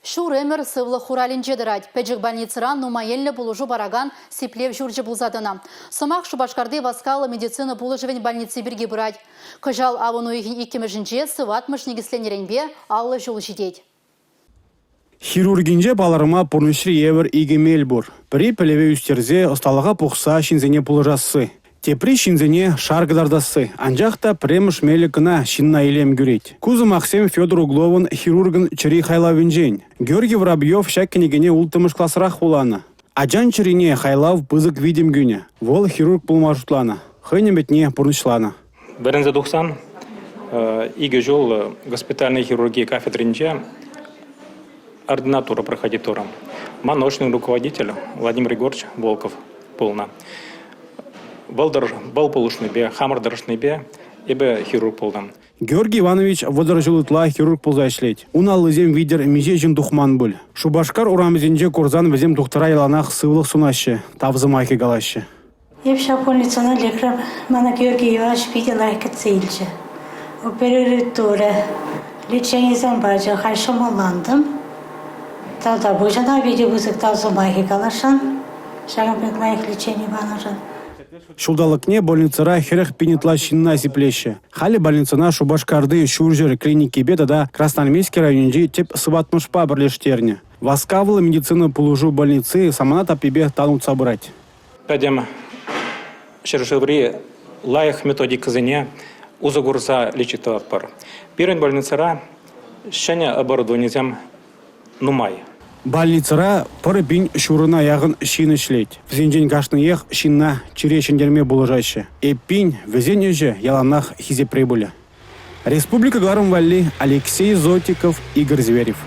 Шуремер сывлы хуралинче дырать. Пәджік больницыран нумаеллі бұлыжу бараган сиплев жүржі бұлзадына. Сымақ Шубашкарды васкалы медицина бұлыжывен больницы бірге бұрать. Күжал авыну икемежінче сыватмыш негісленеренбе аллы жол жидеть. Хирургинже баларыма пурнышри евер игемел бур. При пелеве үстерзе осталыға пухса шинзене пулыжасы. Тепри шинзене шаргдардасы. Анжақта премыш мелікіна шинна илем гюреть. Кузы Максим Федор Угловын хирургын чыри хайлавинжен. Георгий Воробьев шәккенегене ултымыш классырақ буланы. Аджан чырине хайлав пызык видим гюне. Вол хирург пулмажутланы. Хынеметне пурнышланы. Бірінзі 90 иге жол госпитальной хирургии кафедринче ординатура проходит туром. Научный руководитель Владимир Егорович Волков полна. Бал полушный бе, хамыр дырышный бе, ебе хирург полдан. Георгий Иванович выдержулытла хирург полза ишлеть. Унал изем видер межежин духман буль. Шубашкар урамызенже курзан везем доктора иланах сывлых сунаще, тавзымайки галаще. Епша больницана лекарь мана Георгий Иванович видел айка цельче. Опература лечение замбаджа хайшамаландым. Тогда божана видео вызык тавзымайки галашан. Шагам предмайк лечение банажан. Шулдалыкне больницара херех пенетла шинна сиплеще. Хали больницана Шубашкарды шуржер клиники бедада Красноармейский районде теп сыватмышпа бірлештерне. Васкавылы медицина пулужу больницы самана тапебе танут собрать. Пәдем шершеври лайх методик зене узагурса лечит пар. Первый больницара шене оборудованием нумай. Больницара пары бин шурына яғын шины шлеть. Взенжен кашны ех шинна черешендерме булыжаще. Эппин везенеже яланах хизе прибыли. Республика Гарм Валли, Алексей Зотиков, Игорь Зверев.